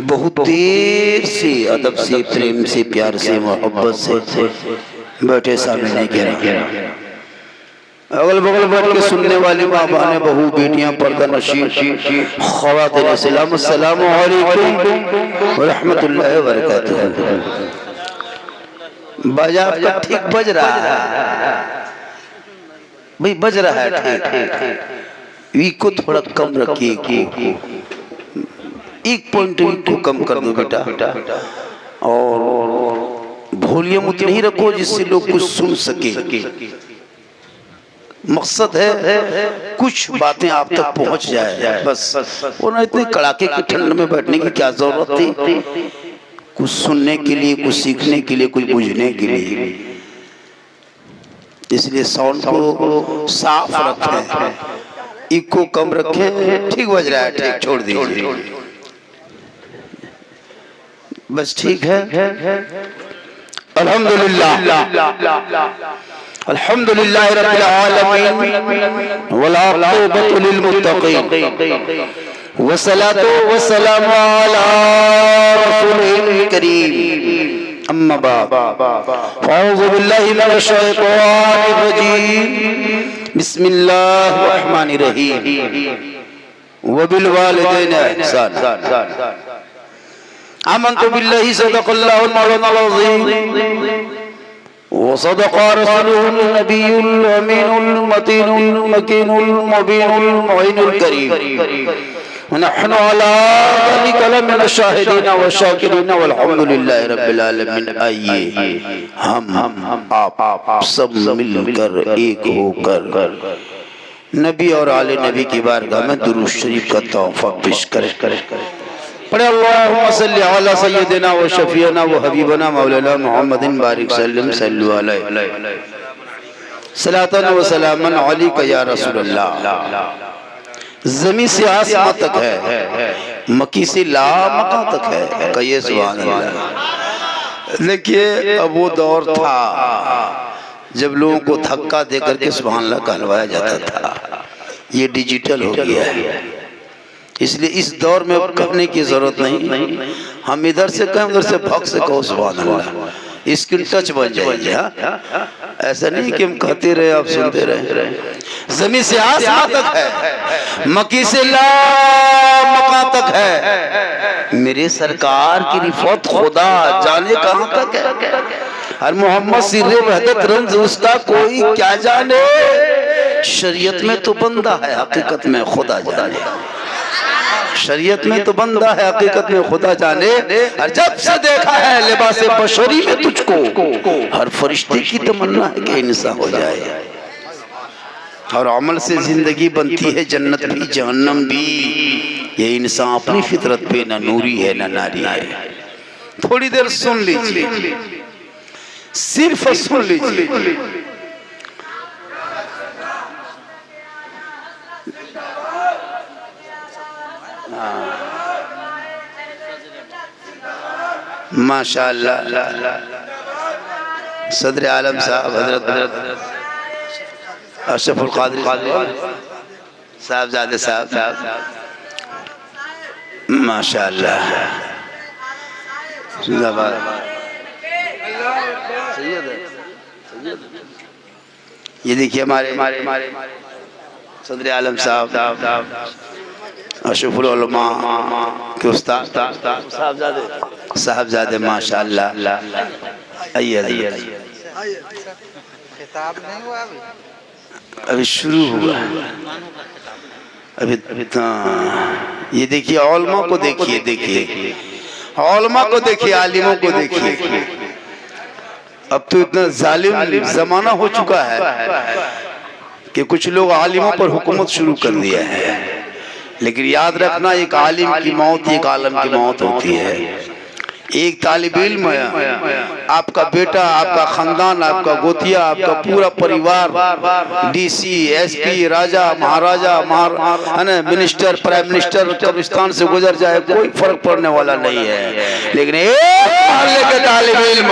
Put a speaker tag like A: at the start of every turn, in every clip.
A: बहुत देर से अदब से, प्रेम से, प्यार से, मोहब्बत से बैठे सामने गिरा। अगल बगल बैठ के सुनने वाली माँ बहने, बहू, बेटियां, पर्दा नशीं, ख़वातीन, अस्सलामु अलैकुम व रहमतुल्लाहि व बरकातुहू। बाजा आपका ठीक बज रहा है भाई, बज रहा है ठीक। वी को थोड़ा कम रखिए, 1 पॉइंट को कम कर दो बेटा, और वॉल्यूम उतनी ही रखो जिससे लोग कुछ सुन सके। मकसद है कुछ बातें आप तक पहुंच जाए बस। और ना इतने कड़ाके की ठंड में बैठने की क्या जरूरत थी, कुछ सुनने के लिए, कुछ सीखने के लिए, कुछ बुझने के लिए। इसलिए साउंड को साफ रखें, इको कम रखें। ठीक बज रहा है ठीक, छोड़ दीजिए बस, ठीक है। अल्हम्दुलिल्लाह अल्हम्दुलिल्लाह रब्बिल आलमीन वल आक़िबतु लिल मुत्तक़ीन वस्सलातु वस्सलामु अला रसूलिल करीम, अम्मा बाद। अऊज़ु बिल्लाहि मिनश शैतानिर रजीम, बिस्मिल्लाहिर रहमानिर रहीम। व बिल वालिदैनि इहसाना। आमन्तु बिल्लाहि सदक़ल्लाहुल मौलानाल अज़ीम व सदक़ रसूलुहुन नबियुल अमीनुल मतीनुल मकीनुल मुबीनुल मुईनुल करीम। व नहनु अला ज़ालिका लमिन शाहिदीन व शाकिरीन वल्हम्दुलिल्लाहि रब्बिल आलमीन। आइए हम आप सब मिलकर एक होकर नबी और आले नबी की बारगाह में दुरूद शरीफ का तोहफा पेश करें। पढ़े अल्लाहुम्मा सल्लि अला सय्यिदिना व शफीना व हबीबना मौलाना मुहम्मदिन बारिक सल्लम सल्लु अलैहि सलातन व सलामन अलैका या रसूलल्लाह। ज़मीन से आसमां तक है, मक्की से लामका तक है, कहिए सुभान अल्लाह। देखिए अब वो दौर था जब लोगों को धक्का दे करके सुभान अल्लाह कहलवाया जाता था। ये डिजिटल हो गया है, इसलिए इस दौर में अब कहने की जरूरत नहीं। हम इधर से कहें, उधर से भक्त से कहो सुभान अल्लाह, स्क्रीन टच बन जाएगी। ऐसा नहीं कि हम कहते रहे आप सुनते रहे। जमीन से आसमां तक है, मक्की से लामका तक है। मेरे सरकार की रिफत खुदा जाने कहां तक है। और मोहम्मद सिर्रे वहदत रंज उसका कोई क्या जाने। शरीयत में तो बंदा है, हकीकत में खुदा जाने। शरीयत में तो बंदा है, हकीकत में खुदा जाने। और जब से देखा है लिबास बशरी में तुझको, हर फरिश्ते की तमन्ना है कि इंसान हो जाए। और अमल से जिंदगी बनती है जन्नत भी जहन्नम भी। ये इंसान अपनी फितरत पे न नूरी है न नारी है। थोड़ी देर सुन लीजिए, सिर्फ सुन लीजिए। माशाअल्लाह सदर आलम साहब हजरत अशरफुल कादरी साहबजादे साहब, माशाअल्लाह जिंदाबाद। ये देखिए हमारे सदर आलम साहब अशरफुल उलमा के उस्ताद साहबजादे माशाअल्लाह। आइए अभी शुरू हुआ अभी। ये देखिए उलमा को देखिए उलमा को देखिए, आलिमों को देखिए। अब तो इतना जालिम जमाना हो चुका है कि कुछ लोग आलिमों पर हुकूमत शुरू कर दिया है। लेकिन याद रखना, एक आलिम की मौत एक आलम की मौत होती है। एक तालिब इल्म आपका बेटा, आपका खानदान, आपका गोतिया, आपका पूरा परिवार डीसी, एसपी, राजा, महाराजा, मिनिस्टर, प्राइम मिनिस्टर कब्रिस्तान से गुजर जाए, कोई फर्क पड़ने वाला नहीं है। लेकिन एक मोहल्ले के तालिब इल्म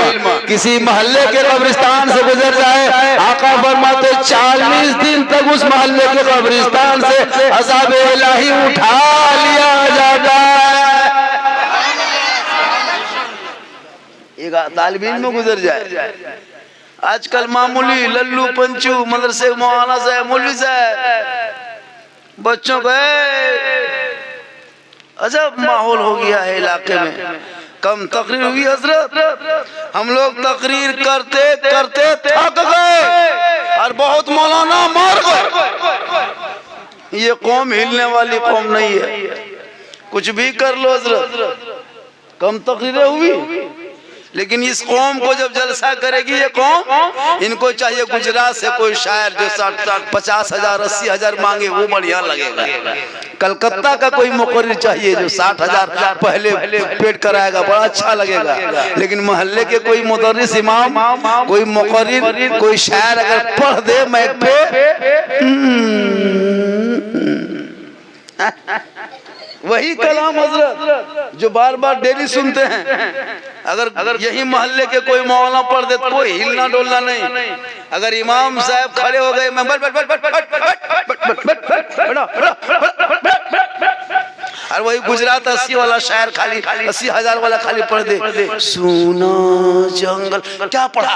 A: किसी मोहल्ले के कब्रिस्तान से गुजर जाए, आका फरमाते 40 दिन तक उस मोहल्ले के कब्रिस्तान से अज़ाब इलाही उठा लिया जाएगा। तालिब इल्म में गुजर जाए। आजकल मामूली लल्लू पंचू मदरसे मौलाना साहब मौलवी साहब बच्चों को अजब माहौल हो गया है इलाके में। कम तकरीर हुई हजरत, हम लोग तकरीर करते करते थक गए और बहुत मौलाना मार गए। ये कौम हिलने वाली कौम नहीं है, कुछ भी कर लो हजरत, कम तकरीरें हुई। लेकिन इस कौम को जब जलसा करेगी ये कौम, इनको चाहिए गुजरात से कोई शायर जो 50,000 80,000 मांगे, वो बढ़िया लगेगा। कलकत्ता का कोई मुकर्रिर चाहिए जो 60,000 पहले पेट कराएगा, बड़ा अच्छा लगेगा। लेकिन मोहल्ले के कोई मुदर्रिस इमाम, कोई मुकर्रिर, कोई शायर अगर पढ़ दे मैक पे, वही कलाम हजरत जो बार बार डेली सुनते हैं, अगर यही मोहल्ले के कोई मौलाना पढ़ दे तो कोई हिलना डोलना नहीं। अगर इमाम साहब खड़े हो गए, और वही गुजरात 80 वाला शायर खाली 80,000 वाला खाली पढ़ दे, सुना जंगल, क्या पढ़ा,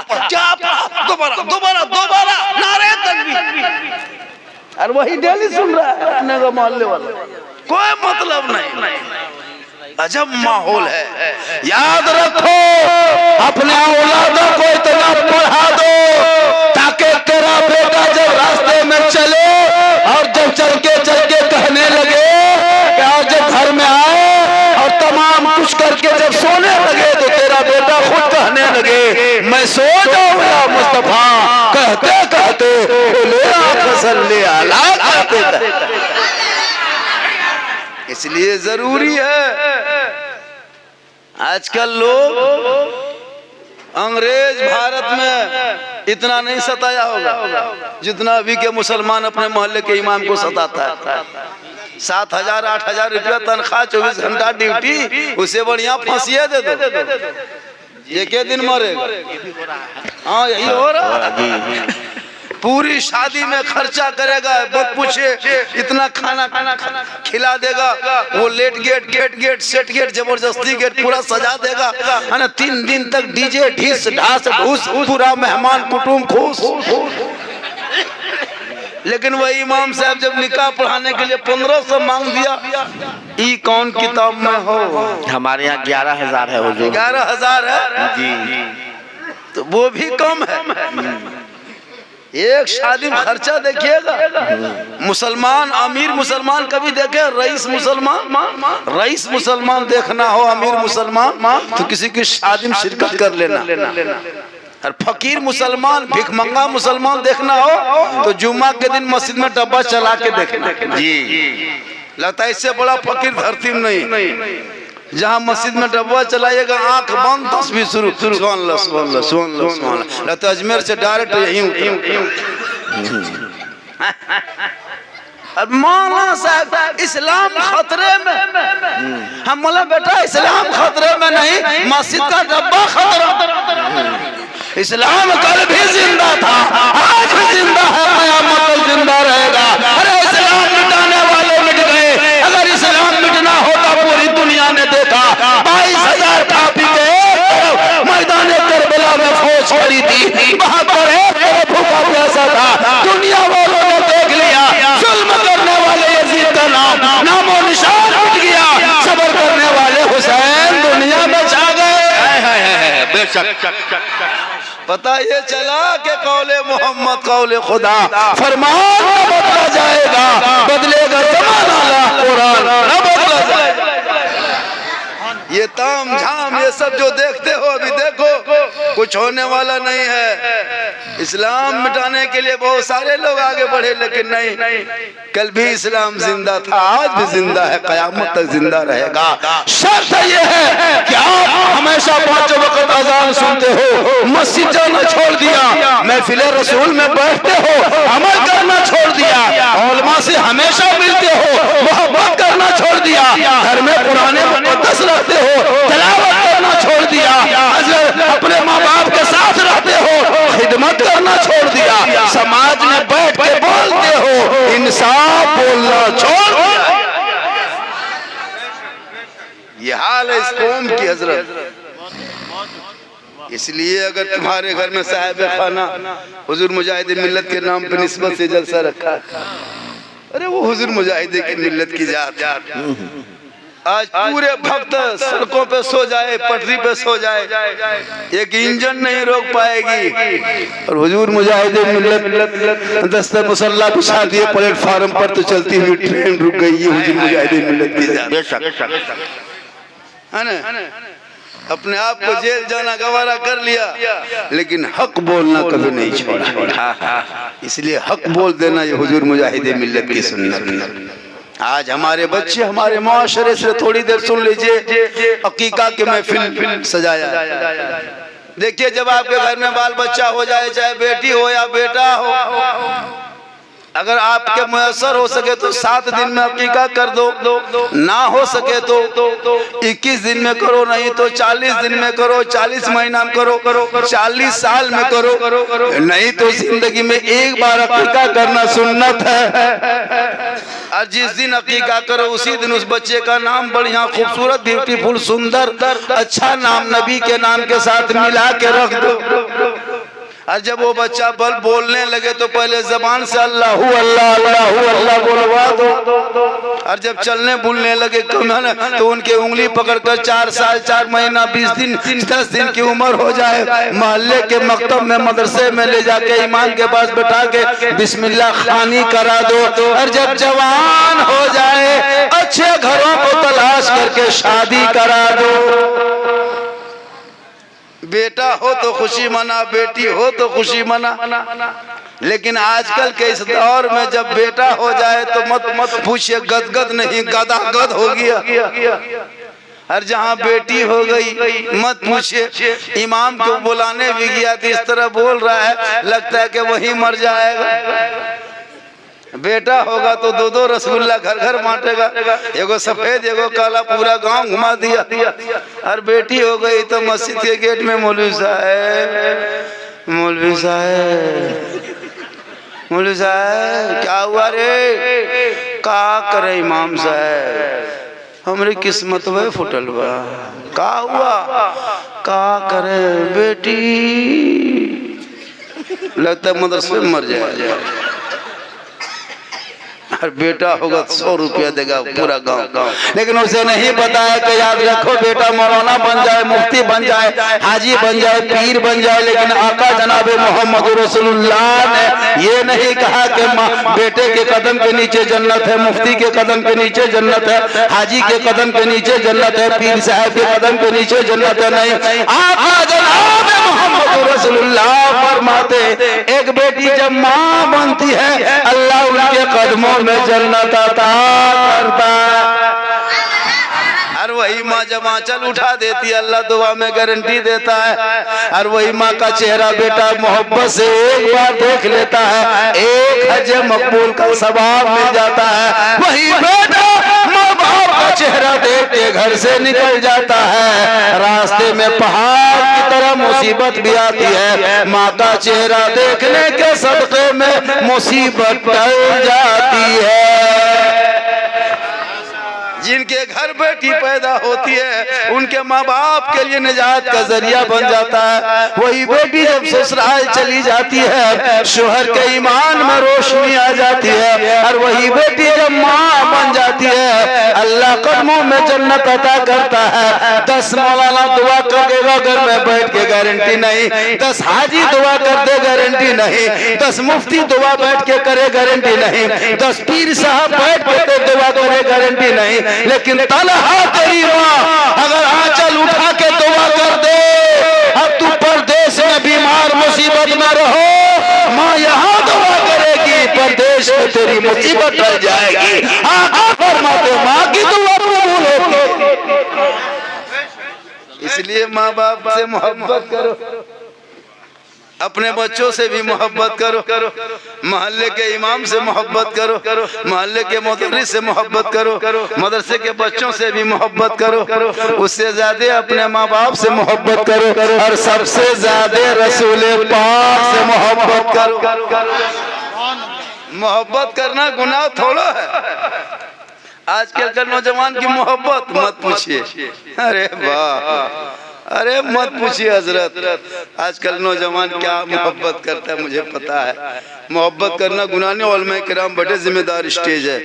A: दोबारा दोबारा दोबारा नारे तकबीर, और वही डेली सुन रहा है अपने का मोहल्ले वाला, कोई मतलब नहीं। अजब माहौल है। याद रखो अपने औलादों को इतना पढ़ा दो ताकि तेरा बेटा जब रास्ते में चले और जब चल के कहने लगे और जब घर में आए और तमाम कुछ करके जब सोने लगे तो तेरा बेटा खुद कहने लगे मैं सो जाऊंगा मुस्तफा, कहते कहते इसलिए जरूरी है। आजकल लोग अंग्रेज भारत में इतना नहीं सताया होगा जितना अभी के मुसलमान अपने मोहल्ले के इमाम को सताता है। 7,000 8,000 रुपया तनख्वाह, 24 घंटा ड्यूटी, उसे बढ़िया फांसिया दे दो, ये के दिन मरेगा। हाँ यही हो रहा है। पूरी शादी में खर्चा करेगा, मत पूछे, इतना खाना खिला देगा, वो लेट गेट, गेट गेट, सेट गेट, जबरदस्ती गेट पूरा सजा देगा, है ना। 3 दिन तक डीजे ढीस ढास ढूस, पूरा मेहमान कुटुंब खुश। लेकिन वही इमाम साहब जब निकाह पढ़ाने के लिए 1500 मांग दिया, ई कौन किताब में हो?
B: हमारे यहाँ 11,000 है हुजूर।
A: 11,000 है
B: जी,
A: तो वो भी कम है। एक शादी में खर्चा देखिएगा। मुसलमान, अमीर मुसलमान कभी देखे? रईस मुसलमान देखना हो, अमीर मुसलमान, तो किसी की शादी में शिरकत कर लेना। और फकीर मुसलमान, भिखमंगा मुसलमान देखना हो तो जुम्मा के दिन मस्जिद में डब्बा चला के देखना।
B: जी,
A: लगता है इससे बड़ा फकीर धरती में नहीं। जहाँ मस्जिद में डब्बा चलाइएगा, आंख बंद, तस्बीह शुरू, सुन लो। तो अजमेर से डायरेक्ट यहीं मौलाना साहब इस्लाम खतरे में। हम बोले बेटा इस्लाम खतरे में नहीं, मस्जिद का डब्बा खतरा। इस्लाम कल भी जिंदा था, आज भी जिंदा है, क़यामत तक जिंदा रहेगा। अरे इस्लाम मिटाने वाले मिट गए, अगर इस्लाम मिटना होता पूरी दुनिया ने देखा। 22,000 काफी के मैदान करबला में फौज खड़ी थी, वहां पर भूखा प्यासा था, दुनिया वालों ने देख लिया। जुल्म करने वाले यजीद का नामो निशान मिट गया, सब्र करने वाले हुसैन दुनिया में छा गए। बेशक पता ये चला कि कौले मोहम्मद कौले खुदा, फरमान न बदला जाएगा, बदलेगा जमाना, कुरान न बदला जाएगा। ये ताम झाम ये सब जो देखते हो, अभी देखो कुछ होने वाला नहीं है। इस्लाम मिटाने के लिए बहुत सारे लोग आगे बढ़े, लेकिन नहीं, कल भी इस्लाम जिंदा था, आज भी जिंदा है, क़यामत तक जिंदा रहेगा। शर्त ये है कि आप हमेशा 5 वक्त अज़ान सुनते हो, मस्जिद जाना छोड़ दिया, महफिल रसूल में बैठते हो, अमल करना छोड़ दिया, उलमा से हमेशा मिलते हो, मोहब्बत करना छोड़ दिया, घर में पुराने मुक़द्दस रखते हो, तिलावत करना छोड़ दिया, अपने माँ बाप के साथ रहते हो, खिदमत करना छोड़ दिया, समाज में बैठ के बोलते हो, इंसाफ बोलना छोड़ दिया। ये हाल है इस कौम की हजरत।
C: इसलिए अगर तुम्हारे घर में साहिब खाना हुजूर मुजाहिद मिल्लत के नाम पे निस्बत से जलसा रखा, अरे वो हुजूर मुजाहिद की मिल्लत की जात। आज पूरे भक्त सड़कों पे सो जाए, पटरी पे सो जाए, एक इंजन नहीं रोक पाएगी। और हुजूर मुजाहिद मिल्लत दस्तर मुसल्ला बिछा दिए प्लेटफार्म पर तो चलती हुई ट्रेन रुक गई। ये हुजूर मुजाहिद मिल्लत की जात है ना। अपने आप को जेल जाना गवारा कर लिया, लेकिन हक बोलना कभी नहीं छोड़ा। इसलिए हक बोल देना ये हुजूर मुजाहिद मिल्लत की सुन्नत। आज हमारे बच्चे हमारे मुआशरे से थोड़ी देर सुन लीजिए, अकीका के महफिल सजाया। देखिए जब आपके घर में बाल बच्चा हो जाए, चाहे बेटी हो या बेटा हो, अगर आपके मुयस्सर हो सके तो 7 दिन में अकीका कर दो, ना हो सके तो 21 दिन में करो, नहीं तो 40 दिन में करो, 40 महीना में करो, 40 साल में करो, नहीं तो जिंदगी में एक बार अकीका करना सुन्नत है। और जिस दिन अकीका करो उसी दिन उस बच्चे का नाम बढ़िया खूबसूरत ब्यूटीफुल सुंदर अच्छा नाम नबी के नाम के साथ मिला के रख दो। और जब वो बच्चा बल बोलने लगे तो पहले जबान से अल्लाहू अल्लाह अल्लाहू अल्लाह बोलवा दो। और जब चलने बोलने लगे तो उनके उंगली पकड़कर 4 साल 4 महीना 20 दिन 10 दिन की उम्र हो जाए, मोहल्ले के मकतब में मदरसे में ले जाके इमाम के पास बैठा के बिस्मिल्लाह खानी करा दो। और जब जवान हो जाए अच्छे घरों को तलाश करके शादी करा दो। बेटा हो तो खुशी मना, बेटी हो तो खुशी मना। लेकिन आजकल के इस दौर में जब बेटा हो जाए तो मत पूछिए, गदगद नहीं गदागद हो गया। और जहाँ बेटी हो गई मत पूछिए, इमाम को बुलाने भी गया तो इस तरह बोल रहा है लगता है कि वही मर जाएगा। बेटा होगा तो 2-2 रसगुल्ला घर घर बांटेगा, एगो सफेद एगो काला, पूरा गांव घुमा दिया। और बेटी हो गई तो मस्जिद के गेट में मौलवी साहब मौलवी साहब क्या हुआ रे, का करे इमाम साहब हमारी किस्मत में फुटल बा, का हुआ, का करे बेटी, लगता है मदरसे में मर जाए। और बेटा होगा 100 रुपया देगा पूरा गांव। लेकिन उसे नहीं बताया कि याद रखो बेटा मौलाना बन जाए, मुफ्ती बन जाए, हाजी बन जाए, पीर बन जाए, लेकिन आका जनाबे मोहम्मद रसूलुल्लाह ने ये नहीं कहा कि बेटे के कदम के नीचे जन्नत है, मुफ्ती के कदम के नीचे जन्नत है, हाजी के कदम के नीचे जन्नत है, पीर साहब के कदम के नीचे जन्नत है। नहीं, आका जनाबे मोहम्मद रसूलुल्लाह फरमाते एक बेटी जब माँ बनती है अल्लाह उनके कदमों में जन्नत अता करता है। और वही माँ जब आंचल उठा देती है अल्लाह दुआ में गारंटी देता है। और वही माँ का चेहरा बेटा मोहब्बत से एक बार देख लेता है, एक हज मकबूल का सवाब मिल जाता है। वही बेटा माँ बाप का चेहरा देख के घर से निकल जाता है, रास्ते में पहाड़ की तरह मुसीबत भी आती है, माँ का चेहरा देखने के सदके में मुसीबत टल जाती है। जिनके घर बेटी पैदा होती है उनके माँ बाप के लिए निजात का जरिया बन जाता है। वही बेटी जब ससुराल चली जाती है शोहर के ईमान में रोशनी आ जाती है। और वही बेटी जब माँ बन जाती है अल्लाह कदमों में जन्नत अता करता है। 10 मौलाना दुआ कर देगा घर में बैठ के गारंटी नहीं, 10 हाजी दुआ कर दे गारंटी नहीं, 10 मुफ्ती दुआ बैठ के करे गारंटी नहीं, 10 पीर साहब बैठ के दुआ करे गारंटी नहीं। लेकिन तलहा तेरी माँ अगर आंचल उठा के दुआ कर दे, अब तू परदेश में बीमार मुसीबत में रहो, माँ यहाँ दुआ करेगी, परदेश में तेरी मुसीबत टल जाएगी। फरमाते माँ की दुआ कबूल होगी। इसलिए माँ बाप से मोहब्बत करो, अपने बच्चों से भी मोहब्बत करो, मोहल्ले के इमाम से मोहब्बत करो, मोहल्ले के मुदर्रिस से मोहब्बत करो, मदरसे के बच्चों से भी मोहब्बत करो, उससे ज्यादा अपने माँ बाप से मोहब्बत करो, और सबसे ज्यादा रसूल पाक से मोहब्बत करो। मोहब्बत करना गुनाह थोड़ा है। आजकल के नौजवान की मोहब्बत मत पूछिए, अरे वाह अरे मत पूछिए हजरत, आजकल नौजवान क्या मोहब्बत करता है मुझे पता है। मोहब्बत करना गुनाह नहीं, उलमा किराम बड़े जिम्मेदार स्टेज है।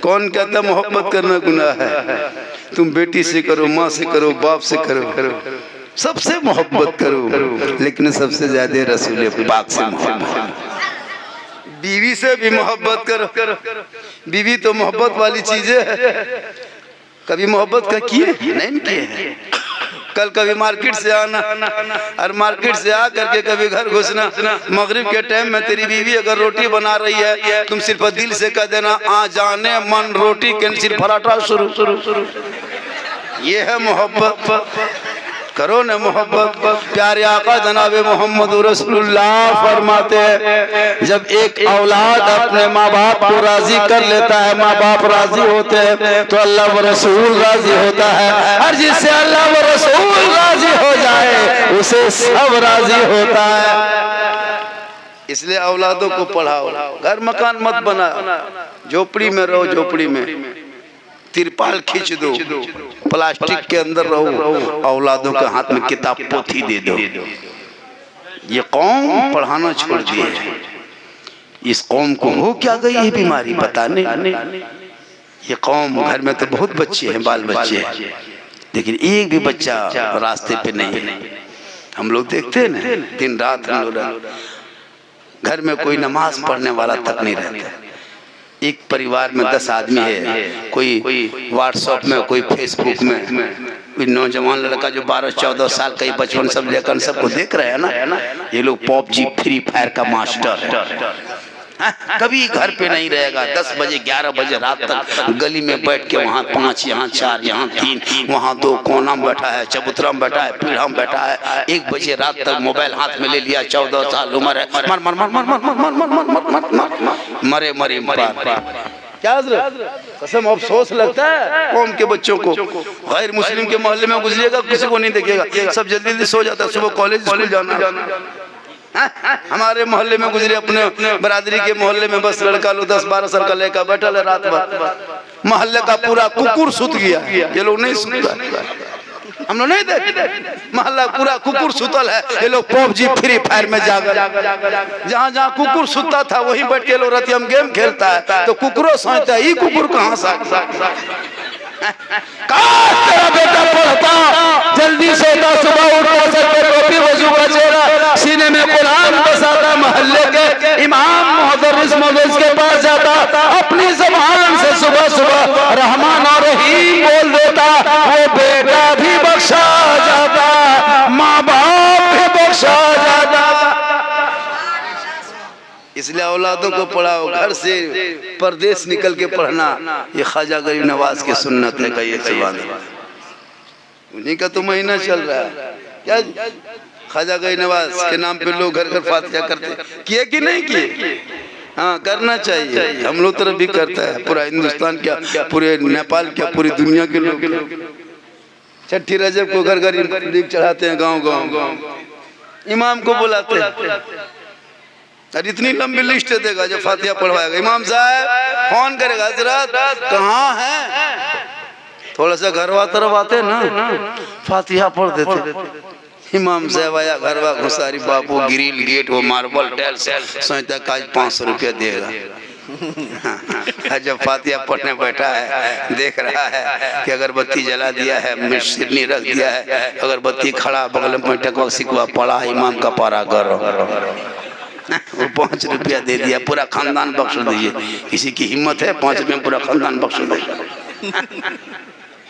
C: कौन कहता है मोहब्बत करना गुनाह है? तुम बेटी से करो, माँ से करो, बाप से करो, सबसे मोहब्बत करो, लेकिन सबसे ज्यादा रसूल पाक से मोहब्बत। बीवी से भी मोहब्बत करो, बीवी तो मोहब्बत वाली चीज है। कभी मोहब्बत का किए नहीं किए हैं? कल कभी मार्केट से आना और मार्केट से आ करके कभी घर घुसना, मगरिब के टाइम में तेरी बीवी अगर रोटी बना रही है, तुम सिर्फ दिल से कह देना आ जाने मन रोटी के सिर्फ पराठा शुरू। ये है मोहब्बत। करो न मोहब्बत। प्यारे आका जनाब मोहम्मद रसूलुल्लाह फरमाते हैं, जब एक औलाद अपने माँ बाप को राजी कर लेता है, माँ बाप राजी होते हैं तो अल्लाह व रसूल राजी होता है, और जिससे अल्लाह व रसूल राजी हो जाए उसे सब राजी होता है। इसलिए औलादों को पढ़ाओ, घर मकान मत बनाओ, झोपड़ी में रहो, झोपड़ी में तिरपाल खींच दो, प्लास्टिक के अंदर रहो, औलादों के हाथ में किताब पोथी दे दो। ये कौम पढ़ाना छोड़ दिए, इस कौम को हो क्या गई है बीमारी पता नहीं। ये कौम, घर में तो बहुत बच्चे हैं, बाल बच्चे हैं, लेकिन एक भी बच्चा रास्ते पे नहीं है। हम लोग देखते हैं ना, दिन रात हम लोग घर में कोई नमाज पढ़ने वाला तक नहीं रहता। एक परिवार में 10 आदमी है, कोई व्हाट्सएप में, कोई फेसबुक में, कोई नौजवान लड़का जो 12-14 साल का बचपन सब लेकर सबको देख रहे हैं ना, ये लोग पबजी फ्री फायर का मास्टर है। कभी घर पे नहीं रहेगा, 10 बजे 11 बजे रात तक गली में बैठ के वहाँ 5 यहाँ 4 यहाँ 3 वहाँ 2 कोना में बैठा है, चबूतरा में बैठा है, पीढ़ा में बैठा है, 1 बजे रात तक मोबाइल हाथ में ले लिया, 14 साल उम्र है, मर मर मर मर मर मर मर मर मर मरे मरे क्या कसम अफसोस लगता है कौम के बच्चों को। गैर मुस्लिम के मोहल्ले में गुजरेगा, किसी को नहीं देखेगा, सब जल्दी जल्दी सो जाता है, सुबह कॉलेज स्कूल जाना। हमारे मोहल्ले में गुजरे, अपने बरादरी के मोहल्ले में बस लड़का लो 10-12 साल का लेकर बैठा है, रात भर मोहल्ले का पूरा कुकुर सुत गया। ये लोग नहीं सुता, हम लोग नहीं देखे, मोहल्ला पूरा कुकुर सुतल है, ये लोग पबजी फ्री फायर में जाकर जहाँ जहाँ कुकुर सुता था वहीं बैठ के लोग रतियम गेम खेलता है, तो कुकुरों सोचता है ये कुकुर कहाँ से। काश तेरा बेटा पढ़ता, जल्दी सोता, सुबह उठता, सर पे टोपी, वजू का चेहरा, सीने में कुरान बसाता, मोहल्ले के इमाम मुहद्दिस मौलवी के पास जाता, अपनी ज़बान से सुबह सुबह रहमान और रहीम बोल देता, वो बेटा भी बख्शा जाता, माँ बाप भी बख्शा जाता। इसलिए औलादों को पढ़ाओ, घर से परदेश निकल के पढ़ना, ये ख्वाजा गरीब नवाज की सुन्नत है। कहिए सुभान अल्लाह। उन्हीं का तो महीना चल रहा है, क्या ख्वाजा गरीब नवाज के नाम पे लोग घर घर फातिहा करते, किए कि नहीं किए? हाँ, करना चाहिए, हम लोग तरफ भी करता है, पूरा हिंदुस्तान क्या, पूरे नेपाल क्या, पूरी दुनिया के लोग। छठी रजब को घर घर दीप चढ़ाते हैं, गाँव गाँव इमाम को बुलाते हैं, और इतनी लंबी लिस्ट देगा जो फातिहा पढ़वाएगा। इमाम साहब फोन करेगा, हजरत कहाँ हैं? थोड़ा सा घरवा तरफ आते ना, फातिहा पढ़ देते। इमाम साहब आया, घरवा घुसारी, बाबू ग्रिल गेट, वो मार्बल टाइल्स, सोचता आज 500 रुपया देगा। जब फातिहा पढ़ने बैठा है, देख रहा है कि अगरबत्ती जला दिया है, सिरनी रख दिया है, अगरबत्ती खड़ा, बगल में टकवा सिकवा पड़ा, इमाम का पारा करो, वो 5 रुपया दे दिया, पूरा खानदान बख्श दीजिए। किसी की हिम्मत है 5 रुपये में पूरा खानदान बख्श दे।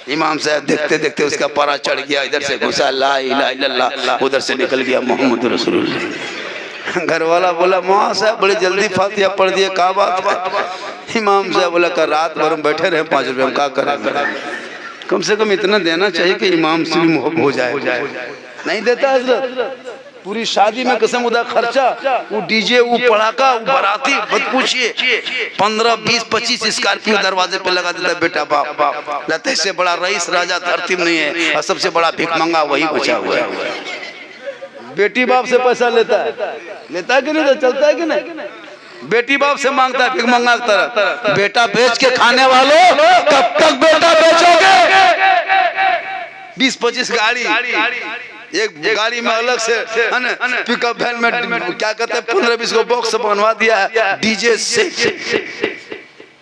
C: इमाम साहब देखते देखते उसका पारा चढ़ गया, इधर से घुसा ला इलाहा इल्लल्लाह, उधर से निकल गया मोहम्मद रसूलुल्लाह। घर वाला बोला माँ साहब बड़ी जल्दी फातिहा पढ़ दिए, क्या बात है? इमाम साहब बोला कर रात भर हम बैठे रहे, 5 रुपये में क्या करें? कम से कम इतना देना चाहिए कि इमाम से भी मोहब्बत हो जाए। नहीं देता हजरत, पूरी शादी में कसम उदा खर्चा, वो डीजे, वो पड़ाका, वो बाराती, मत पूछिए, 15, 20, 25 स्कॉर्पियो दरवाजे पे लगा देता बेटा बाप। लते से बड़ा रईस राजा धरती में नहीं है, और सबसे बड़ा भिखमंगा वही बचा हुआ है। बेटी बाप से पैसा लेता है कि नहीं? चलता है कि नहीं? बेटी बाप से मांगता है भिखमंगा की तरह। बेटा बेच के खाने वालों, कब तक बेटा बेचोगे? 20-25 गाड़ी, एक गाड़ी में अलग से है ना पिकअप वैन में क्या कहते हैं 15-20 को बॉक्स बनवा दिया है डीजे से,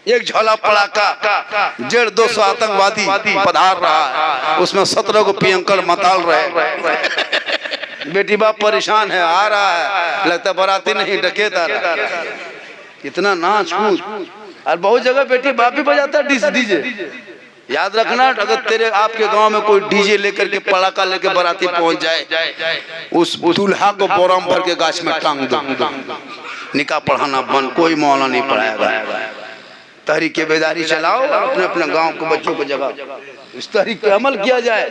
C: एक झोला पड़ाका 150-200 आतंकवादी पधार रहा है, उसमें 17 को पियंकर मताल रहे। बेटी बाप परेशान है, आ रहा है, लगता बाराती नहीं डकैत आ रहा है। इतना नाच कूद, और बहुत जगह बेटी बाप भी बजाता है डीजे। याद रखना, अगर तेरे आपके गांव में कोई डीजे लेकर के पड़ाका लेके बाराती पहुंच जाए, उस दूल्हा को बोराम भर के गाछ में टांग दो, निकाह पढ़ाना बंद, कोई मौला नहीं पढ़ाएगा। तहरीक के बेदारी चलाओ, अपने अपने गांव के बच्चों को जगाओ, इस तहरीक पे अमल किया जाए।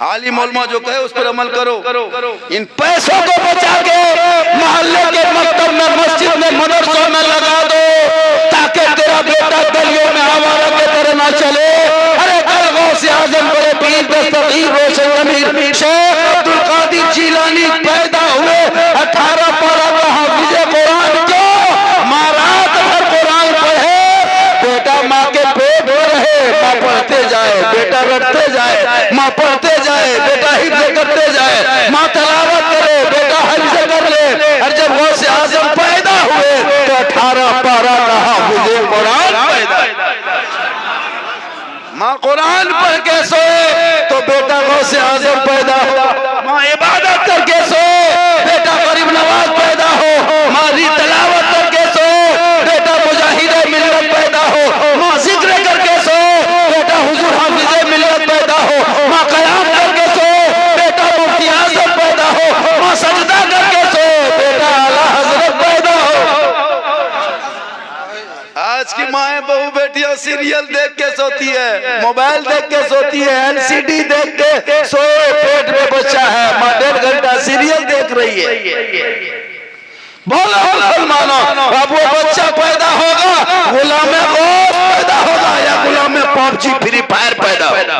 C: आलिम उलमा जो कहे उस पर अमल करो। इन पैसों को बचा के मोहल्ले के मकतब में, मस्जिद में, मदरसों में लगा दो, ताकि तेरा बेटा गलियों में आवारा के तरह ना चले। अरे गलगों से आजम बड़े पीर दस्तगीर रोशन जमीर शेख अब्दुल कादिर जीलानी पैदा हुए 18 पारा का हाफिज़ कुरान जो महारात भर कुरान पढ़े, बेटा माँ के पेट में रहे, माँ पढ़ते जाए, बेटा रटते जाए, माँ पढ़ते जाए, बेटा हिफ्ज़ करते जाए, माँ तलावत करे, बेटा हिफ्ज़ कर ले। और जब गौस आज़म पैदा हुए तो 18 पारा का हाफिज़ कुरान पैदा, माँ कुरान पढ़ के सोए तो बेटा गौस आज़म पैदा हो, माँ इबादत करके सोए बेटा गरीब नवाज पैदा हो, माँ री तलावत करके सोए बेटा मुजाहिद मिल्लत पैदा हो, माँ जिक्र करके सोए बेटा हुजूर हाफिज़ मिल्लत पैदा हो, माँ क़याम करके सोए बेटा मुफ्ती आज़म पैदा हो, माँ सजदा करके सोए बेटा आला हज़रत पैदा हो। आज की माएँ बहू बेटियां सीरियल देख के सोती है, मोबाइल देख के सोती है, एलसीडी देख के सोए, पेट में बच्चा है, माँ 1.5 घंटा सीरियल देख रही है। बोलो मुसलमानों, अब वो बच्चा पैदा होगा गुलाम गौस पैदा होगा या गुलाम पबजी फ्री फायर पैदा होगा,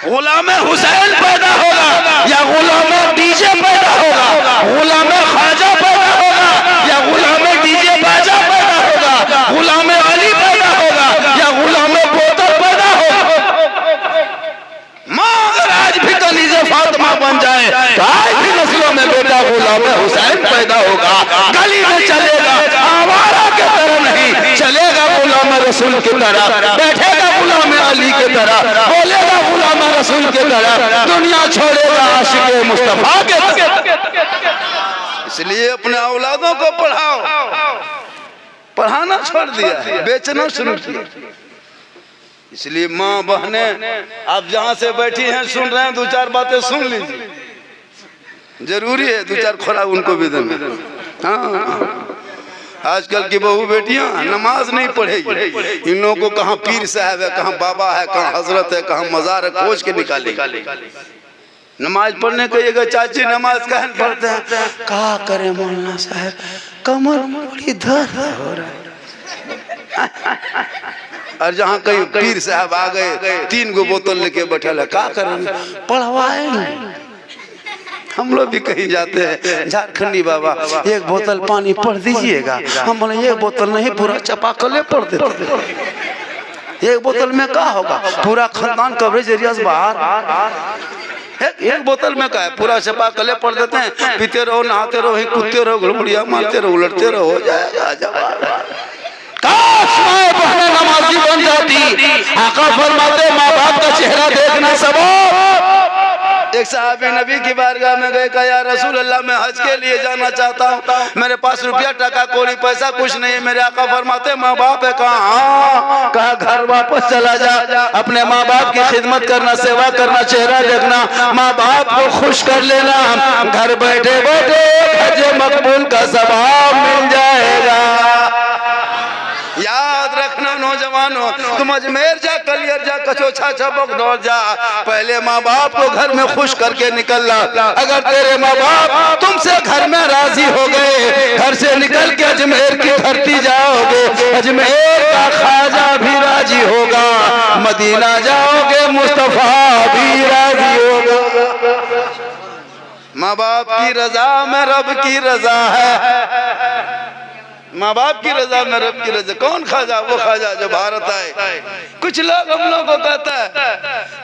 C: गुलाम हुसैन पैदा होगा या गुलाम डीजे पैदा होगा, गुलाम ख्वाजा पैदा होगा या गुलाम डीजे बाजा पैदा होगा, गुलाम अली पैदा होगा या गुलाम बोतल पैदा होगा। माँ अगर आज भी कलीज़े फातिमा बन जाए तो आज भी नस्लों में बेटा गुलाम हुसैन पैदा होगा, गली में चलेगा आवारा के तरह नहीं चलेगा, गुलाम रसूल की तरह बैठेगा, गुलाम अली की तरह बोलेगा, गुलाम रसूल की तरह दुनिया छोड़ेगा, आशिक़े मुस्तफा के तरह। इसलिए अपने औलादों को पढ़ाओ, पढ़ाना छोड़ दिया, बेचना शुरू किया। इसलिए माँ बहने आप जहाँ से बैठी हैं सुन रहे हैं, 2-4 बातें सुन लीजिए, जरूरी है 2-4 खुराक उनको भी देना। हाँ, आजकल की बहू बेटियां नमाज नहीं पढ़ेगी, इन लोगों को कहाँ पीर साहब है, कहाँ बाबा है, कहाँ हजरत है, कहाँ मजार है, खोज के निकालेगी। नमाज पढ़ने कहिएगा चाची नमाज कहन पढ़ते हैं, क्या करे मौलाना साहब कमर बड़ी दर्द हो रहा है। और जहाँ कहीं पीर साहब आ गए 3 गो बोतल लेके बैठे है, क्या करेंगे, पढ़वाए नहीं। हम लोग भी कहीं जाते हैं, झारखंडी बाबा 1 बोतल पानी पढ़ दीजिएगा, हम बोले 1 बोतल नहीं पूरा चपाकले पढ़ देते। 1 बोतल में क्या होगा, पूरा खानदान कवरेज एरिया से बाहर। 1 बोतल में क्या है, पूरा छपा कले पढ़ देते हैं, पीते रहो, नहाते रहो, कूदते रहो, घुड़मुड़िया मारते रहो, उलटते रहो, हो जाएगा। काश माँ बहनें नमाजी बन जाती। आका फरमाते माँ बाप का चेहरा देखना सबब। एक साहबी नबी की बारगाह में गए, कहा या रसूल अल्लाह मैं हज के लिए जाना चाहता हूँ, मेरे पास रुपया टका कोड़ी पैसा कुछ नहीं है। मेरे आका फरमाते माँ बाप है कहाँ? कहा घर वापस चला जा, अपने माँ बाप की खिदमत करना, सेवा करना, चेहरा देखना, माँ बाप को खुश कर लेना, घर बैठे बैठे हज मकबूल का सवाब मिल जाएगा। याद रखना नौजवानों, तुम अजमेर जा, कलियर जा, कचोछा चबक दौड़ जा, पहले माँ बाप को घर में खुश करके निकलना। अगर तेरे माँ बाप तुमसे घर में राजी हो गए, घर से निकल के अजमेर की धरती जाओगे, अजमेर का ख्वाजा भी राजी होगा, मदीना जाओगे मुस्तफा भी राजी होगा। माँ बाप की रजा में रब की रजा है, माँ बाप की रजा में रब की रजा। कौन ख्वाजा? वो ख्वाजा जो भारत आए। कुछ लोग हम लोग को कहता है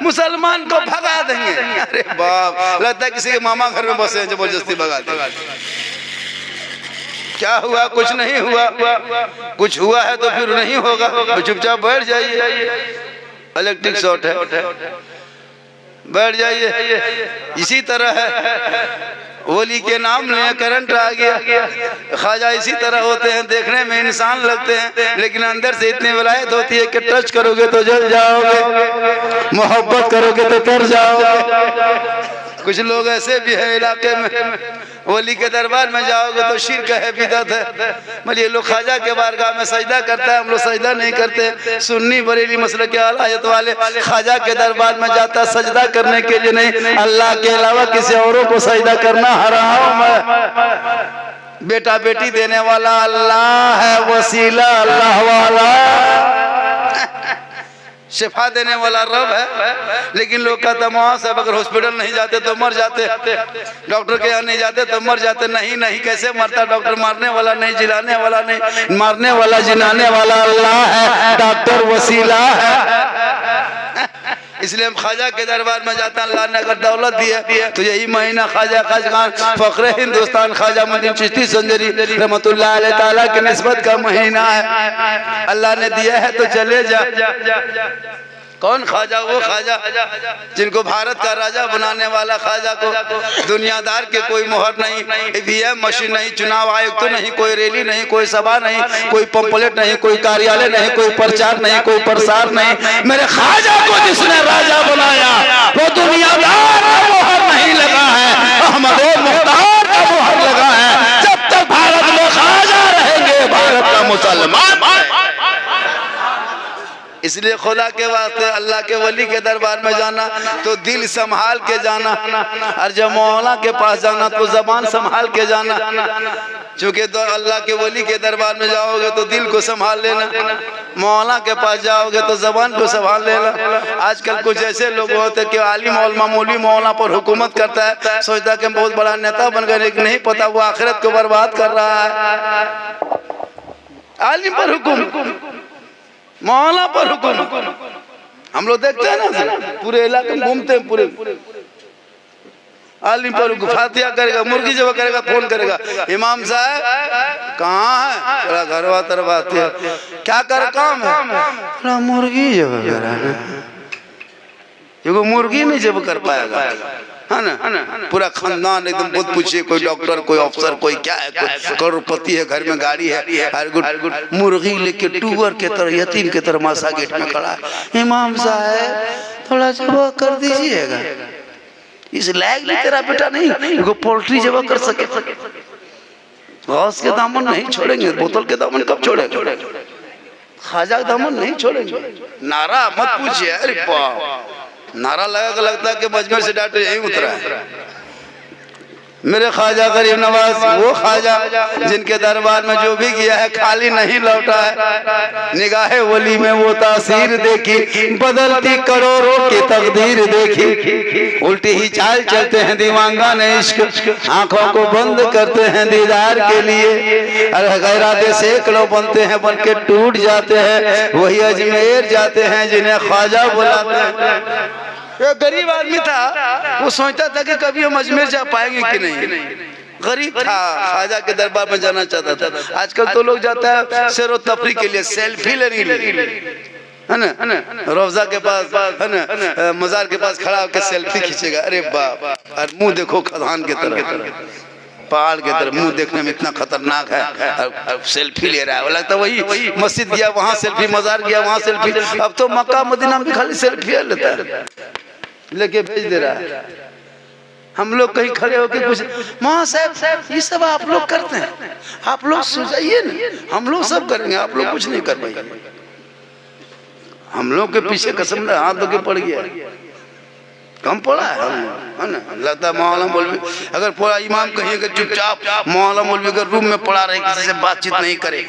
C: मुसलमान को भगा देंगे। अरे बाप, लगता है किसी के मामा घर में बसे हैं, जबरदस्ती भगा देंगे। क्या हुआ? कुछ नहीं हुआ। कुछ हुआ है तो फिर नहीं होगा, तो चुपचाप बैठ जाइए। इलेक्ट्रिक शॉर्ट है, बैठ जाइए। इसी तरह है, वली के नाम ले करंट आ गया। ख्वाजा इसी तरह होते हैं, देखने में इंसान लगते हैं लेकिन अंदर से इतनी विलायत होती है कि टच करोगे तो जल जाओगे, मोहब्बत करोगे तो कर जाओगे। कुछ लोग ऐसे भी हैं इलाके में, वली के दरबार में जाओगे तो शिर्क है, बिदअत है। मतलब ये लोग ख्वाजा के बारगाह में सजदा करता है, हम लोग सजदा नहीं करते। सुन्नी बरेली मसलक के आला हज़रत वाले ख्वाजा के दरबार में जाता सजदा करने के लिए नहीं, अल्लाह के अलावा किसी औरों को सजदा करना हराम है। बेटा बेटी देने वाला अल्लाह है, वसीला अल्लाह वाला, शिफा देने वाला रब है। लेकिन लोग कहते हैं वहाँ से अगर हॉस्पिटल नहीं जाते तो मर जाते, डॉक्टर के यहाँ नहीं जाते तो मर जाते। नहीं, कैसे मरता? डॉक्टर मारने वाला नहीं, जिलाने वाला नहीं, मारने वाला जिलाने वाला अल्लाह है, डॉक्टर वसीला है। इसलिए हम ख्वाजा के दरबार में जाते हैं। अल्लाह ने अगर दौलत दी है तो यही महीना ख्वाजा खाजगान फख्र हिंदुस्तान ख्वाजा मुद्दीन चिश्ती संजरी रहमतुल्लाह अलैह ताला की निस्बत का महीना है। अल्लाह ने दिया है तो चले जा। कौन ख्वाजा? वो ख्वाजा जिनको भारत का राजा बनाने वाला ख्वाजा को दुनियादार के कोई मोहर नहीं, ईवीएम मशीन नहीं, चुनाव आयोग तो नहीं, कोई रैली नहीं, कोई सभा नहीं, कोई पंपलेट नहीं, कोई कार्यालय नहीं, कोई प्रचार नहीं, कोई प्रसार नहीं। मेरे ख्वाजा को जिसने राजा बनाया वो दुनियादार का मोहर नहीं लगा है, अहमद मुख्तार का मोहर लगा है। जब तक भारत में ख्वाजा रहेंगे भारत का मुसलमान। इसलिए खुदा के वास्ते अल्लाह के वली के दरबार में जाना तो दिल संभाल के जाना, और जब मौला के पास जाना तो जबान संभाल के जाना। चूँकि तो अल्लाह के वली के दरबार में जाओगे तो दिल को संभाल लेना, मौला के पास जाओगे तो जबान को संभाल लेना। आजकल कुछ ऐसे लोग होते कि आलिम और मामूली मौला पर हुकूमत करता है, सोचता है कि बहुत बड़ा नेता बन गए, लेकिन नहीं पता वो आखिरत को बर्बाद कर रहा है। आलिम पर हुकुम, मौला पर हुकुम। हम लोग देखते हैं ना, पूरे इलाके में घूमते हैं, पूरे आलिम पर फातिहा करेगा, मुर्गी जब करेगा फोन करेगा, इमाम साहब कहाँ है? थोड़ा घरवा तरवा क्या कर काम है? थोड़ा मुर्गी जब करेगा, मुर्गी नहीं जब कर पाएगा, है ना? पूरा खानदान एकदम बहुत पूछिए, कोई डॉक्टर, कोई अफसर, कोई क्या है, कोई करोड़पति है, घर में गाड़ी है, मुर्गी लेके टूबर के तरह यतीम के तरह मासा गेट में खड़ा है। इमाम साहब थोड़ा जवा कर दीजिएगा, इस लायक भी तेरा बेटा नहीं वो पोल्ट्री जवा कर सके। गौस के दामन नहीं छोड़ेंगे, बोतल के दामन कब छोड़ेंगे? ख्वाजा के दामन नहीं छोड़ेंगे। नारा मत पूछिए, अरे नारा लगा लगता है कि मजमेर से डॉक्टर यही उतरा है। मेरे ख्वाजा गरीब नवाज, वो ख्वाजा जिनके दरबार में जो भी गया है खाली नहीं लौटा है। निगाहे वली में वो तासीर देखी, बदलती करोड़ों की तकदीर देखी। उल्टी ही चाल चलते हैं दीवांगान इश्क, आंखों को बंद करते हैं दीदार के लिए। गैराते सैकड़ों बनते हैं, बन के टूट जाते हैं। वही अजमेर जाते हैं जिन्हें ख्वाजा बुलाते हैं। ये गरीब आदमी था, वो सोचता था कि कभी हम अजमेर जा पाएंगे कि नहीं। गरीब था, ख्वाजा के दरबार में जाना चाहता था। आजकल तो लोग जाता है सैर तफरी के लिए, सेल्फी लेने के लिए, है ना? रोजा के पास, है ना, मजार के पास खड़ा होकर सेल्फी खींचेगा। अरे बाप, और मुंह देखो खदान के तरह, पहाड़ के तरफ मुंह देखने में इतना खतरनाक है। सेल्फी ले रहा है, वो लगता है वही मस्जिद गया वहाँ सेल्फी, मजार गया वहाँ सेल्फी। अब तो मक्का मदीना में खाली सेल्फी लेता है, लेके भेज दे रहा है। हम लोग कहीं खड़े होके कुछ माँ साहब ये सब आप लोग करते हैं, आप लोग सुझाइए ना, हम लोग सब करेंगे, आप लोग कुछ नहीं कर पाएंगे। हम लोग के पीछे कसम हाथ धो के पड़ गया, कम पड़ा है ना? लगता है मौलाना मौलवी अगर पूरा इमाम कहिए कि चुपचाप, मौलाना मौलवी अगर रूम में पड़ा रहे, किसी से बातचीत नहीं करे,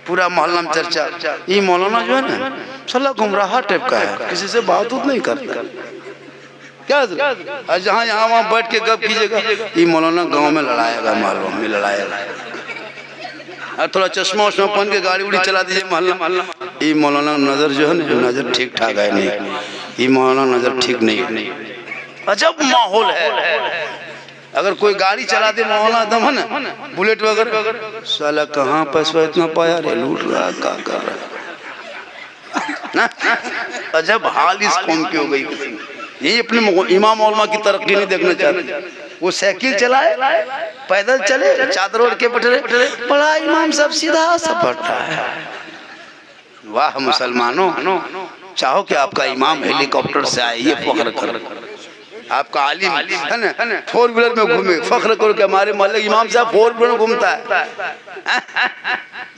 C: पूरा मोहल्ला में चर्चा। ये मौलाना जो है ना साला गुमराह टाइप का है, किसी से बात नहीं करता। क्या जहाँ यहाँ वहाँ बैठ के गप कीजिएगा, ये मौलाना गांव में लड़ाएगा, मोहल्लों में लड़ाएगा। और थोड़ा चश्मा उश्मा पहन के गाड़ी उड़ी चला दीजिए मोहल्ला, ये मौलाना नजर जो है ना, नजर ठीक ठाक है नहीं। ये मौलाना नजर ठीक नहीं। अजब माहौल है। अगर कोई गाड़ी चला दे मौलाना दम है ना, बुलेट वगैरह, साला कहाँ पैसा इतना पाया रे, लूट रहा क्या कर रहा ना। अजब हाल इस कौम की हो गई। ये अपने इमाम मौलमा की तरक्की नहीं देखना चाहते। वो साइकिल चलाए, पैदल चले, चादर ओढ़ के बैठे, बड़ा इमाम सब सीधा सब पढ़ता है। वाह मुसलमानों, चाहो कि आपका इमाम हेलीकॉप्टर से आए, ये फख्र करो। आपका आलिम है ना 4 व्हीलर में घूमे, फख्र करो कि हमारे मोहल्ले इमाम साहब 4 व्हीलर में घूमता है।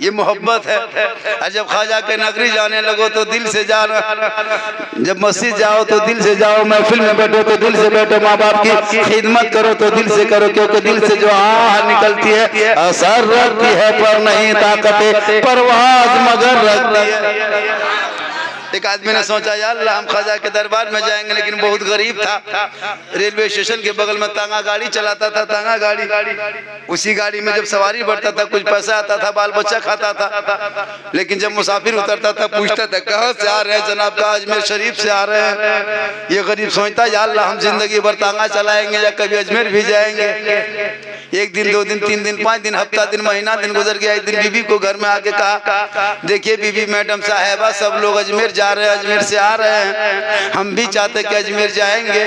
C: ये मोहब्बत है। जब ख्वाजा के नगरी जाने लगो तो दिल से जाना, जब मस्जिद जाओ तो दिल से जाओ, महफिल में बैठो तो दिल से बैठो, माँ बाप की खिदमत करो तो दिल से करो, क्योंकि दिल से जो आह निकलती है असर रखती है, पर नहीं ताकत परवाज मगर रखती है। एक आदमी ने सोचा यार अल्लाह हम ख्वाजा के दरबार में जाएंगे, लेकिन बहुत गरीब था। रेलवे स्टेशन के बगल में तांगा गाड़ी चलाता था, तांगा गाड़ी। उसी गाड़ी में जब सवारी बढ़ता था कुछ पैसा आता था, बाल बच्चा खाता था। लेकिन जब मुसाफिर उतरता था पूछता था कहाँ से आ रहे हैं जनाब, का अजमेर शरीफ से आ रहे हैं। ये गरीब सोचता यार अल्लाह हम जिंदगी भर तांगा चलाएंगे या कभी अजमेर भी जाएंगे। 1 दिन 2 दिन 3 दिन 5 दिन हफ्ता दिन महीना दिन गुजर गया। एक दिन बीबी को घर में आके कहा देखिए बीबी मैडम साहेबा सब लोग अजमेर जा रहे हैं, अजमेर से आ रहे हैं, हम भी चाहते कि अजमेर जाएंगे।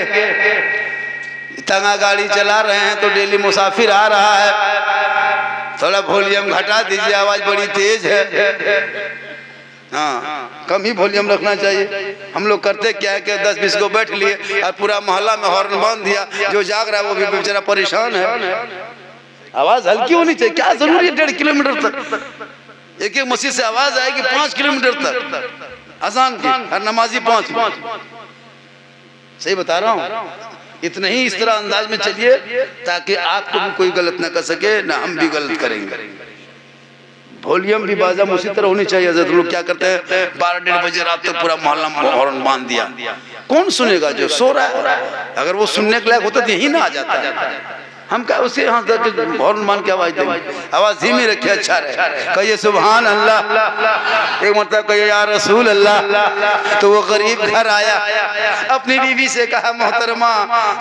C: तंगा गाड़ी चला रहे हैं तो डेली मुसाफिर आ रहा है, थोड़ा वॉल्यूम घटा दीजिए, आवाज बड़ी तेज है। हाँ कम ही वॉल्यूम रखना चाहिए। हम लोग करते क्या है कि 10-20 को बैठ लिए और पूरा मोहल्ला में हॉर्न बांध दिया, जो जाग रहा है वो भी बेचारा परेशान है। आवाज हल्की होनी चाहिए, क्या जरूरी है 1.5 किलोमीटर तक। एक मस्जिद से आवाज आएगी 5 किलोमीटर तक अजान की, और नमाजी 5। सही बता रहा हूँ। इतने ही इस तरह अंदाज में चलिए ताकि आपको भी कोई गलत ना कर सके, ना हम भी गलत करेंगे। वॉल्यूम भी बाज़म उसी तरह होनी चाहिए। हज़रत लोग क्या करते हैं 12-1.5 बजे रात तक पूरा मोहल्ला में हॉर्न बांध दिया, कौन सुनेगा जो सो रहा है। अगर वो सुनने के लायक होता तो यही ना आ जाता। हम क्या उसे यहाँ तक हॉर्न मान के आवाज देंगे, आवाज धीमी रखे, अच्छा रहे। कहिए सुभान अल्लाह, एक मतलब कहिए या रसूल अल्लाह। तो वो गरीब घर आया, अपनी बीवी से कहा मोहतरमा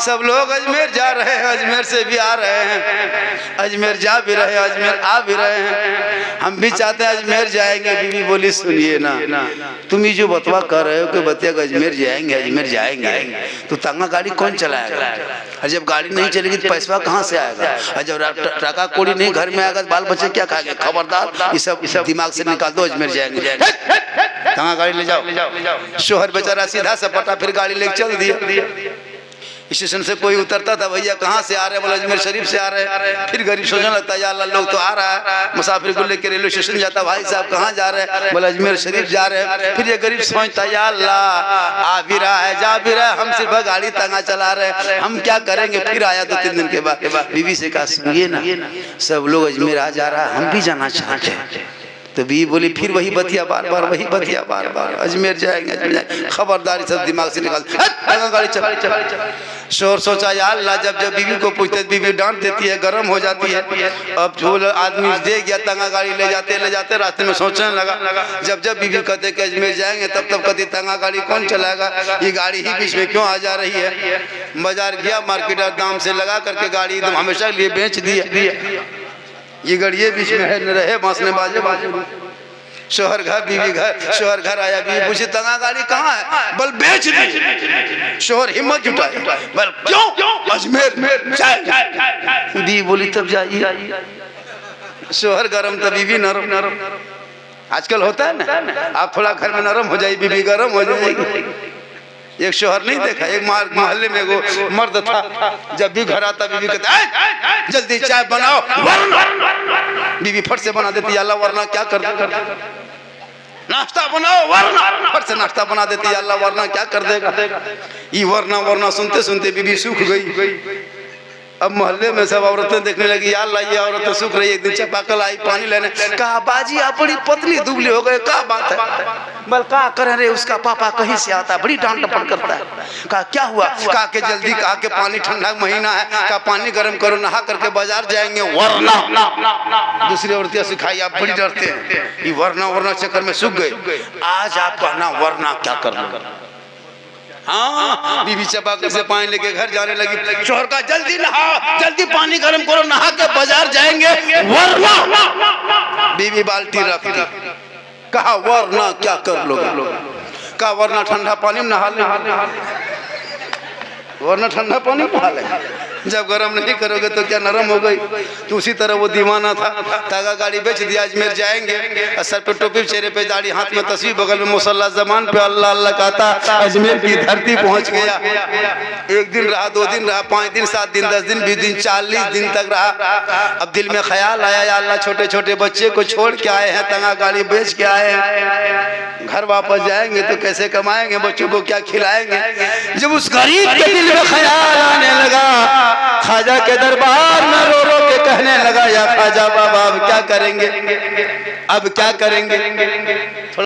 C: सब लोग अजमेर जा रहे हैं, अजमेर से भी आ रहे हैं, अजमेर जा भी रहे हैं, अजमेर आ भी रहे हैं, हम भी चाहते हैं अजमेर जाएंगे। बीवी बोली सुनिए ना, तुम ही जो बतवा कर रहे हो कि बतिया अजमेर जाएंगे, अजमेर जाएंगे, तो तंगा गाड़ी कौन चलाएगा? और जब गाड़ी नहीं चलेगी तो पैसा कहाँ से आएगा? और जब टाका कोड़ी नहीं घर में आएगा तो बाल बच्चे क्या खाएंगे? खबरदार ये सब दिमाग से निकाल दो, अजमेर जाएंगे। कहाँ गाड़ी ले जाओ। शोहर बेचारा सीधा सपटा फिर गाड़ी लेके चल दिया। स्टेशन से कोई उतरता था, भैया कहाँ से आ रहे हैं? बोला अजमेर शरीफ से आ रहे हैं। फिर गरीब सोचने लगता है यार अल्लाह लोग तो आ रहा है, मुसाफिर को लेकर रेलवे स्टेशन जाता, भाई साहब कहाँ जा रहे हैं? बोला अजमेर शरीफ जा रहे हैं। फिर ये गरीब सोचता है यार अल्लाह आ भी रहा है, जा भी रहा है, हम सिर्फ गाड़ी तंगा चला रहे हैं, हम क्या करेंगे? फिर आया 2-3 दिन के बाद, बीवी से कहा सुनिए ना सब लोग अजमेर आ जा रहा है, हम भी जाना चाहते हैं। तो बीवी बोली फिर वही बतिया बार बार, वही बतिया बार बार, अजमेर जाएंगे, अजमेर जाएंगे। खबरदारी सब दिमाग से निकाल, गाड़ी चला। शोर सोचा यार अल्लाह, जब जब बीवी को पूछते बीवी डांट देती है, गर्म हो जाती है। अब जो आदमी दे गया तंगा गाड़ी ले जाते रास्ते में सोचने लगा, जब जब बीवी कहते कि अजमेर जाएंगे तब तब कहती तंगा गाड़ी कौन चलाएगा, ये गाड़ी ही बीच में क्यों आ जा रही है। बाजार गया, मार्केट दाम से लगा करके गाड़ी एकदम हमेशा लिए बेच दिया। ये गड़िए बीच में है न रहे बांसने बाजे। शोहर घर बीवी घर, शोहर घर आया, बीवी पूछी तंगा गाड़ी कहाँ है? बल बेच दी। शोहर हिम्मत जुटाए, बल क्यों? अजमेर। बीवी बोली तब जाइए। शोहर गरम तो बीवी नरम। आजकल होता है ना, आप थोड़ा घर में नरम हो जाए, बीवी गरम हो जाएगी। एक शोहर नहीं देखा, एक मोहल्ले में वो मर्द था, जब भी घर आता बीवी कहता जल्दी चाय बनाओ, बीवी फट से बना देती अल्लाह वरना क्या कर देगा, नाश्ता बनाओ वरना फट से नाश्ता बना देती अल्लाह वरना क्या कर देगा। ये वरना सुनते सुनते बीवी सूख गई। अब मोहल्ले में सब औरतें देखने लगी यार ये औरत तो सूख रही है। एक दिन चापाकल आई पानी लेने, कहा बाजी आप बड़ी पतली दुबली हो गए, क्या बात है? बल कहा कर रहे उसका पापा कहीं से आता है, बड़ी डांट डपट करता है। कहा क्या हुआ? कहा के जल्दी, कहा के पानी ठंडा महीना है, कहा पानी गर्म करो, नहा करके बाजार जाएंगे वरना। दूसरी औरतें सिखाई आप बड़ी डरते हैं, ये वरना चक्कर में सूख गए। आज आप कहना वरना क्या करना, हाँ, बीबी चापाकल से पानी लेके घर जाने लगी। शोहर का जल्दी नहा, जल्दी पानी गर्म करो, नहा के बाजार जाएंगे वरना। बीबी बाल्टी रख दी। कहा वरना क्या कर लोगे? कहा वरना ठंडा पानी में नहा ले, वरना ठंडा पानी में नहा ले। जब गर्म नहीं करोगे तो क्या नरम हो गई? तो उसी तरह वो दीवाना था, तागा गाड़ी बेच दिया, अजमेर जाएंगे, सर पे टोपी, चेहरे पे दाढ़ी, हाथ में तस्वीर, बगल में मुसल्ला, ज़बान पे अल्लाह अल्लाह कहता, अजमेर की धरती पहुंच गया। एक दिन रहा, 2 दिन रहा, 5 दिन, 7 दिन, 10 दिन, 20 दिन, 40 दिन तक रहा। अब दिल में ख्याल आया, या अल्लाह छोटे छोटे बच्चे को छोड़ के आए हैं, तंगा गाड़ी बेच के आए हैं, घर वापस जाएंगे तो कैसे कमाएंगे, बच्चों को क्या खिलाएंगे? जब उस गरीब के दिल में ख्याल आने लगा, ख्वाजा के दरबार में रो रो के कहने लगा, या ख्वाजा बाबा अब क्या करेंगे, अब क्या करेंगे?